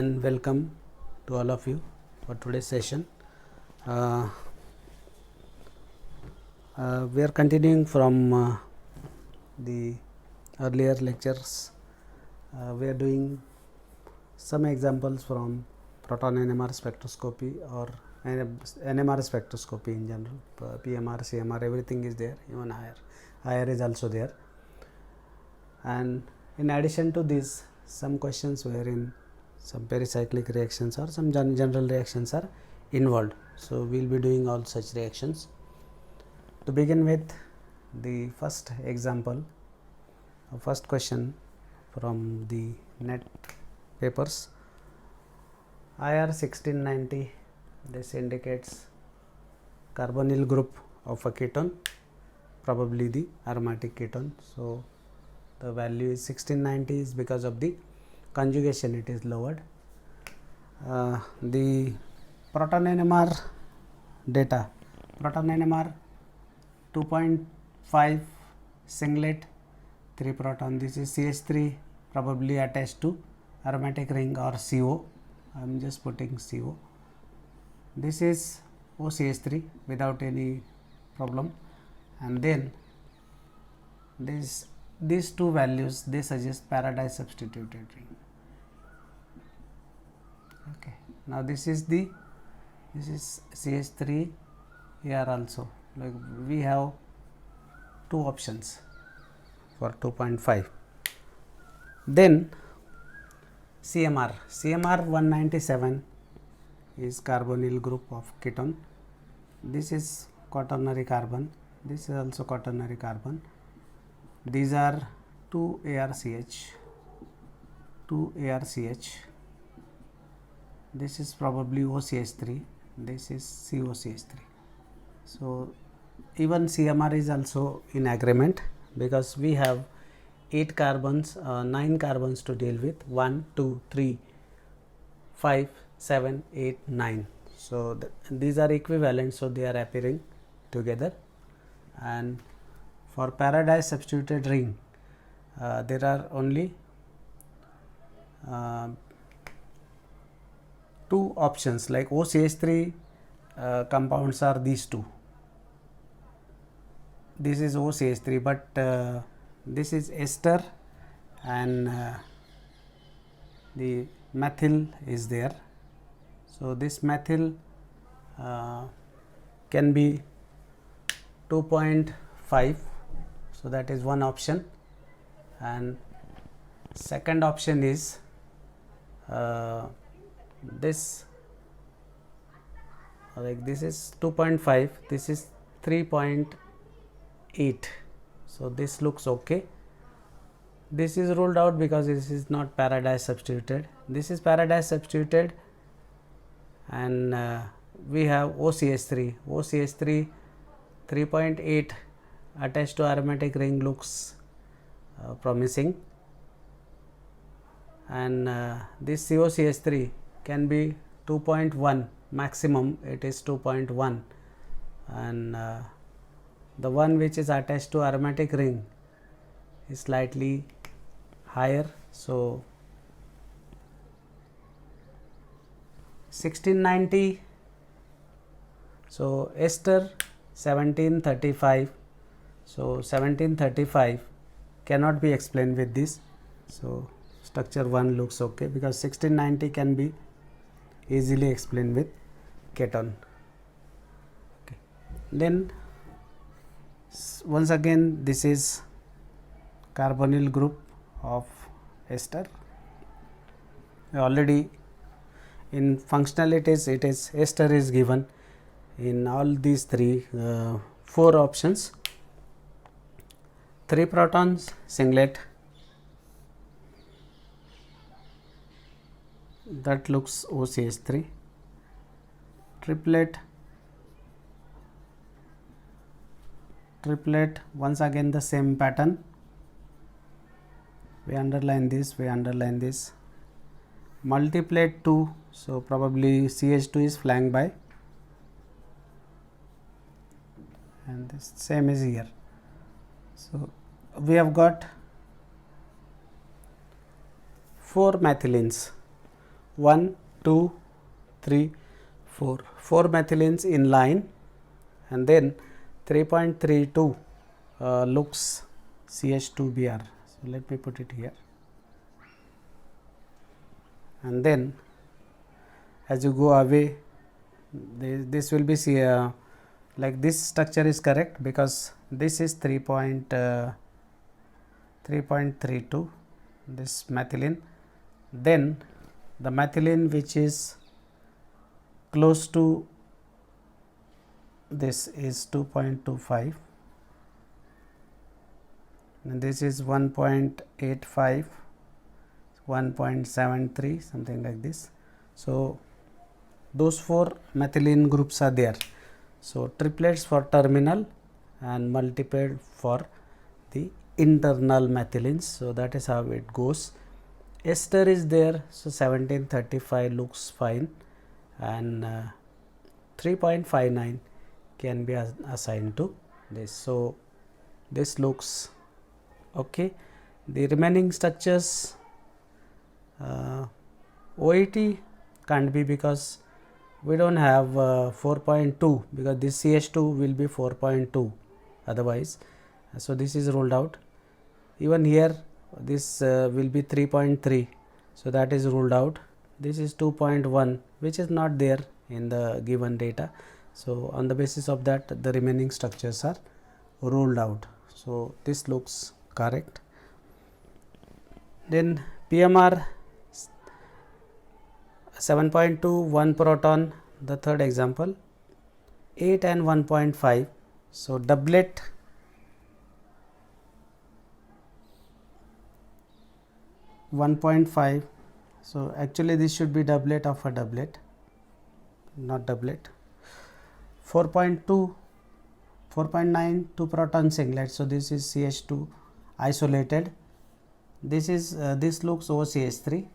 and welcome to all of you for today's session. We are continuing from the earlier lectures. We are doing some examples from proton NMR spectroscopy or NMR spectroscopy in general. PMR, CMR, everything is there, even IR is also there. And in addition to this, some questions wherein some pericyclic reactions or some general reactions are involved. So, we will be doing all such reactions. To begin with, the first example, first question from the NET papers, IR 1690, this indicates carbonyl group of a ketone, probably the aromatic ketone. So, the value is 1690 is because of the conjugation, it is lowered. The proton NMR data, proton NMR 2.5 singlet 3 proton, this is CH3 probably attached to aromatic ring or CO, I am just putting CO. This is OCH3 without any problem, and then these two values, they suggest Paradise substituted ring. Okay. Now this is CH3 here also, like we have two options for 2.5. Then CMR 197 is carbonyl group of ketone. This is quaternary carbon, this is also quaternary carbon. These are 2 ARCH, this is probably OCH3, this is COCH3. So, even CMR is also in agreement because we have 8 carbons, 9 carbons to deal with, 1, 2, 3, 5, 7, 8, 9. So, these are equivalent, so they are appearing together. And for Paradise substituted ring, there are only 2 options, like OCH3 compounds are these two. This is OCH3, but this is ester and the methyl is there. So, this methyl can be 2.5. So, that is one option, and second option is this, like this is 2.5, this is 3.8. So, this looks okay. This is ruled out because this is not Paradise substituted. This is Paradise substituted, and we have OCH3 3.8 attached to aromatic ring looks promising, and this COCH3 can be 2.1, maximum it is 2.1, and the one which is attached to aromatic ring is slightly higher. So, 1690, so ester 1735, so 1735 cannot be explained with this. So, structure 1 looks okay because 1690 can be easily explained with ketone. Okay. Then once again, this is carbonyl group of ester. Already in functionalities, it is ester is given in all these 4 options. 3 protons singlet, that looks OCH3. Triplet, once again the same pattern, we underline this, multiplet 2, so probably CH2 is flanked by, and this same is here. So, we have got 4 methylines, 1, 2, 3, 4. 4 methylenes in line, and then 3.32 looks CH2Br. So, let me put it here, and then as you go away, this will be like this structure is correct, because this is 3.32 this methylene. Then the methylene which is close to this is 2.25, and this is 1.85, 1.73, something like this. So, those 4 methylene groups are there. So, triplets for terminal and multiplet for the internal methylenes. So, that is how it goes. Ester is there, so 1735 looks fine, and 3.59 can be assigned to this. So, this looks okay. The remaining structures, OET can't be, because we don't have 4.2, because this CH2 will be 4.2 otherwise. So, this is ruled out. Even here this will be 3.3, so that is ruled out. This is 2.1, which is not there in the given data. So, on the basis of that, the remaining structures are ruled out. So, this looks correct. Then PMR 7.2, 1 proton, the third example, 8 and 1.5. So, doublet, (1.5). So, actually this should be doublet of a doublet, not doublet. 4.2, 4.9, 2 proton singlet. So, this is CH2 isolated. This is this looks OCH3.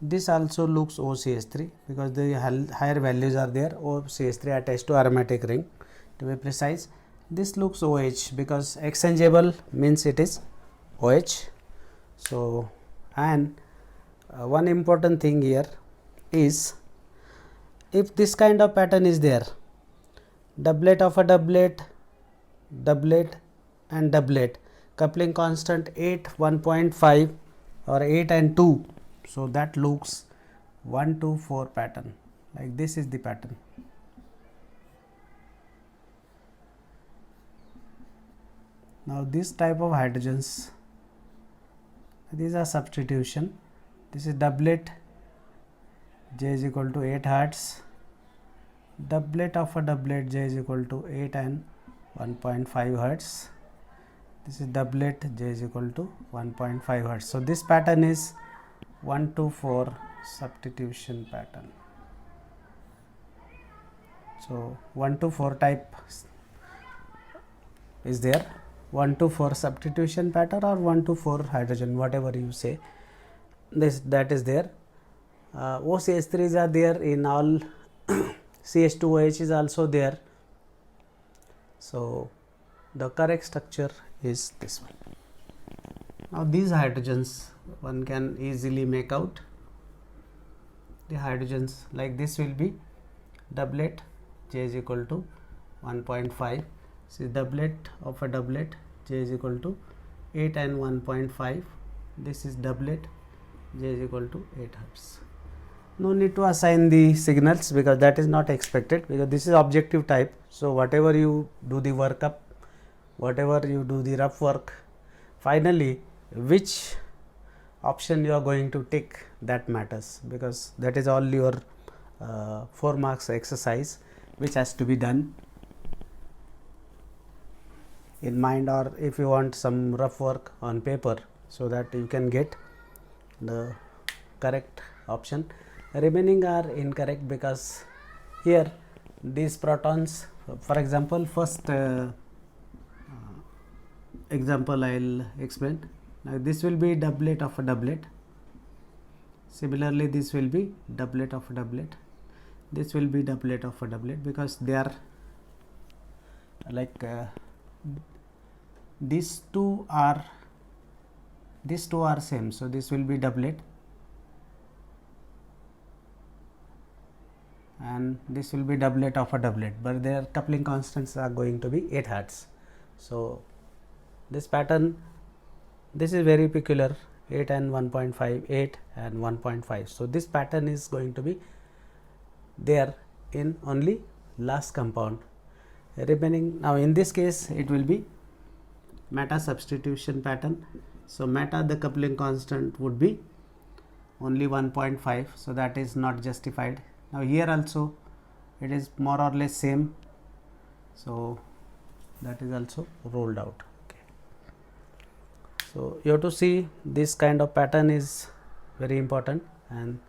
This also looks OCH3, because the higher values are there. OCH3 attached to aromatic ring, to be precise. This looks OH, because exchangeable means it is OH. So, and one important thing here is, if this kind of pattern is there, doublet of a doublet, doublet and doublet, coupling constant 8, 1.5 or 8 and 2. So, that looks 1, 2, 4 pattern, like this is the pattern. Now, this type of hydrogens, these are substitution. This is doublet, J is equal to 8 hertz, doublet of a doublet, J is equal to 8 and 1.5 hertz. This is doublet, J is equal to 1.5 hertz. So, this pattern is 1, 2, 4 substitution pattern. So, 1, 2, 4 type is there, 1, 2, 4 substitution pattern or 1, 2, 4 hydrogen, whatever you say, that is there. OCH3s are there in all, CH2OH is also there. So, the correct structure is this one. Now, these hydrogens one can easily make out. The hydrogens like this will be doublet, J is equal to 1.5. So, doublet of a doublet, J is equal to 8 and 1.5. This is doublet, J is equal to 8 hertz. No need to assign the signals, because that is not expected, because this is objective type. So, whatever you do the workup, whatever you do the rough work, finally which option you are going to tick, that matters, because that is all your 4 marks exercise which has to be done in mind, or if you want some rough work on paper, so that you can get the correct option. Remaining are incorrect, because here these protons, for example, first example I will explain. Now, this will be doublet of a doublet. Similarly, this will be doublet of a doublet. This will be doublet of a doublet, because they are like these two are same. So, this will be doublet. and this will be doublet of a doublet, but their coupling constants are going to be 8 hertz. So, this pattern, this is very peculiar, 8 and 1.5, 8 and 1.5. So, this pattern is going to be there in only last compound. Remaining, now in this case it will be meta substitution pattern. So, meta, the coupling constant would be only 1.5, so that is not justified. Now, here also it is more or less same, so that is also rolled out. Okay. So, you have to see this kind of pattern is very important, and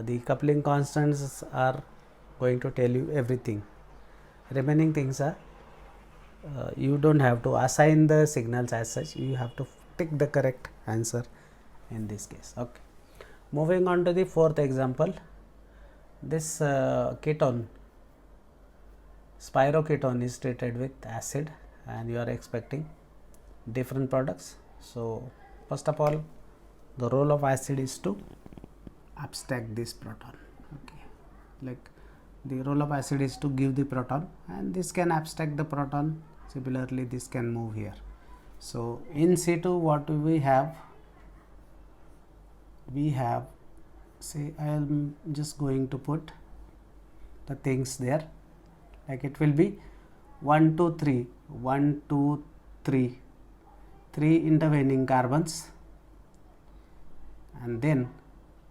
the coupling constants are going to tell you everything. Remaining things are you don't have to assign the signals as such, you have to take the correct answer in this case. Okay. Moving on to the fourth example, this ketone, spiroketone, is treated with acid and you are expecting different products. So, first of all, the role of acid is to abstract this proton. Okay. Like the role of acid is to give the proton, and this can abstract the proton. Similarly, this can move here. So, in situ what we have, say I am just going to put the things there, like it will be 1 2 3 1 2 3 3 intervening carbons, and then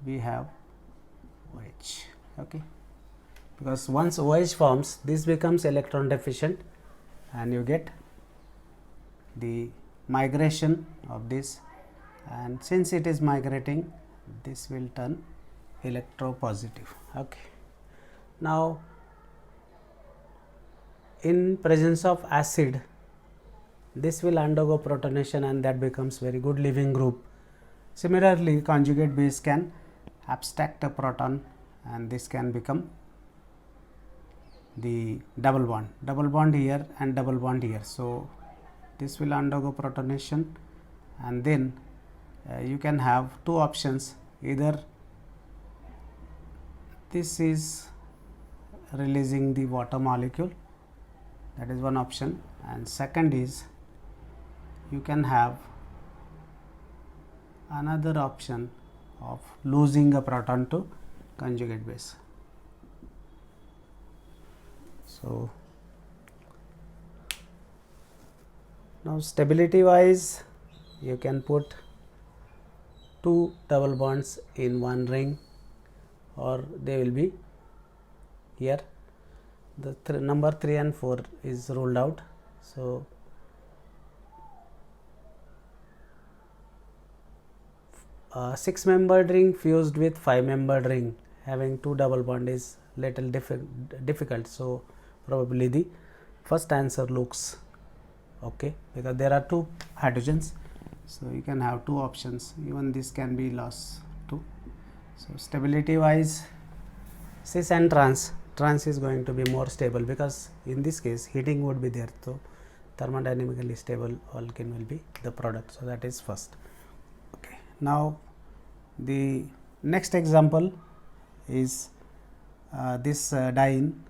we have OH. Okay. Because once OH forms, this becomes electron deficient and you get the migration of this, and since it is migrating, this will turn electropositive. Okay. Now, in presence of acid, this will undergo protonation and that becomes very good leaving group. Similarly, conjugate base can abstract a proton and this can become the double bond here and double bond here. So, this will undergo protonation, and then you can have two options, either this is releasing the water molecule, that is one option, and second is you can have another option of losing a proton to conjugate base. So, now stability wise, you can put two double bonds in one ring, or they will be here. The number 3 and 4 is ruled out. So, a 6-membered ring fused with 5-membered ring having two double bond is little difficult. So, probably the first answer looks okay, because there are two hydrogens. So, you can have two options, even this can be lost too. So, stability wise, cis and trans is going to be more stable, because in this case heating would be there. So, thermodynamically stable alkene will be the product. So, that is first. Okay. Now, the next example is this diene,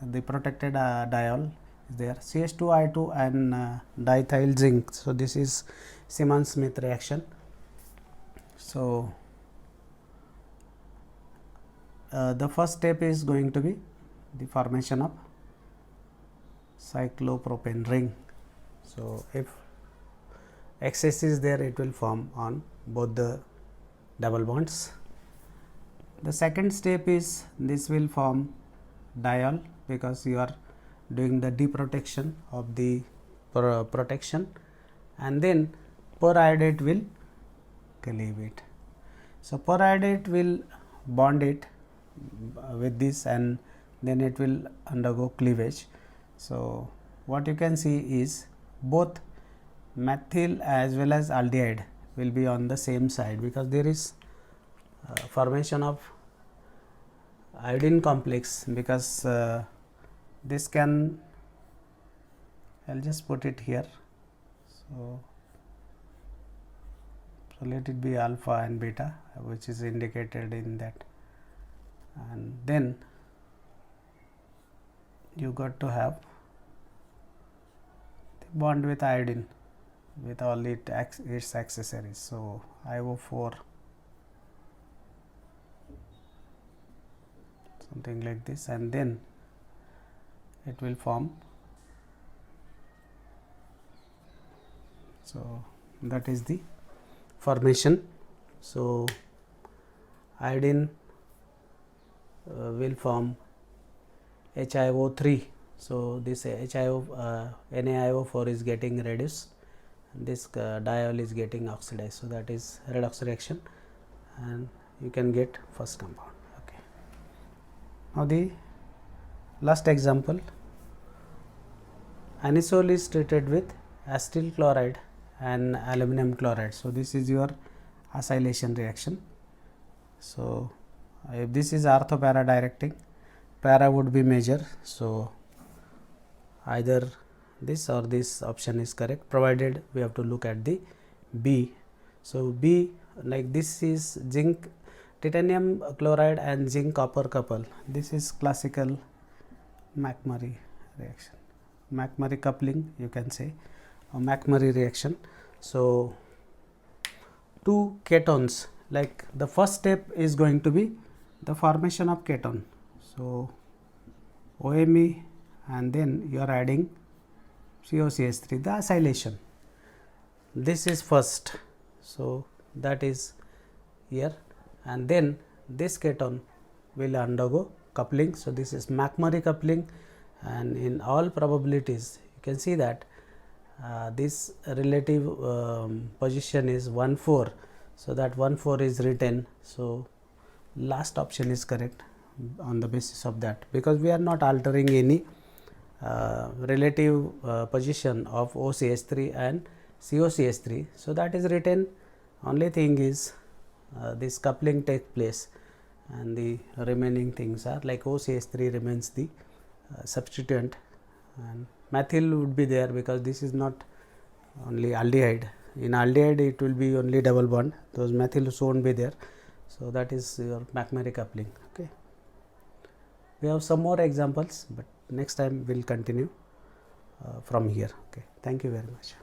the protected diol is there, CH2I2 and diethyl zinc. So, this is Siemens-Smith reaction. So, the first step is going to be the formation of cyclopropane ring. So, if excess is there, it will form on both the double bonds. The second step is this will form diol, because you are doing the deprotection of the protection, and then periodate will cleave it. So, periodate will bond it with this and then it will undergo cleavage. So, what you can see is both methyl as well as aldehyde will be on the same side, because there is formation of iodine complex, because this can, I will just put it here. So, let it be alpha and beta, which is indicated in that, and then you got to have the bond with iodine with all its accessories. So, IO4, something like this, and then it will form. So, that is the formation. So, iodine will form HiO3. So, this NaIO4 is getting reduced, and this diol is getting oxidized. So, that is redox reaction, and you can get first compound. Okay. Now, the last example, anisole is treated with acetyl chloride and aluminum chloride. So, this is your acylation reaction. So, if this is ortho para directing, para would be major. So, either this or this option is correct, provided we have to look at the B. So, B, like this is zinc titanium chloride and zinc copper couple. This is classical McMurray reaction, McMurray coupling you can say, or McMurray reaction. So, two ketones, like the first step is going to be the formation of keton. So, OMe, and then you are adding COCH3, the acylation. This is first. So, that is here, and then this keton will undergo coupling. So, this is McMurray coupling, and in all probabilities you can see that this relative position is 1,4. So, that 1,4 is written. So, last option is correct on the basis of that, because we are not altering any relative position of OCH3 and COCH3. So, that is written. Only thing is this coupling takes place, and the remaining things are like OCH3 remains the substituent, and methyl would be there because this is not only aldehyde. In aldehyde it will be only double bond, those methyls won't be there. So, that is your McMurray coupling. Okay. We have some more examples, but next time we will continue from here. Okay. Thank you very much.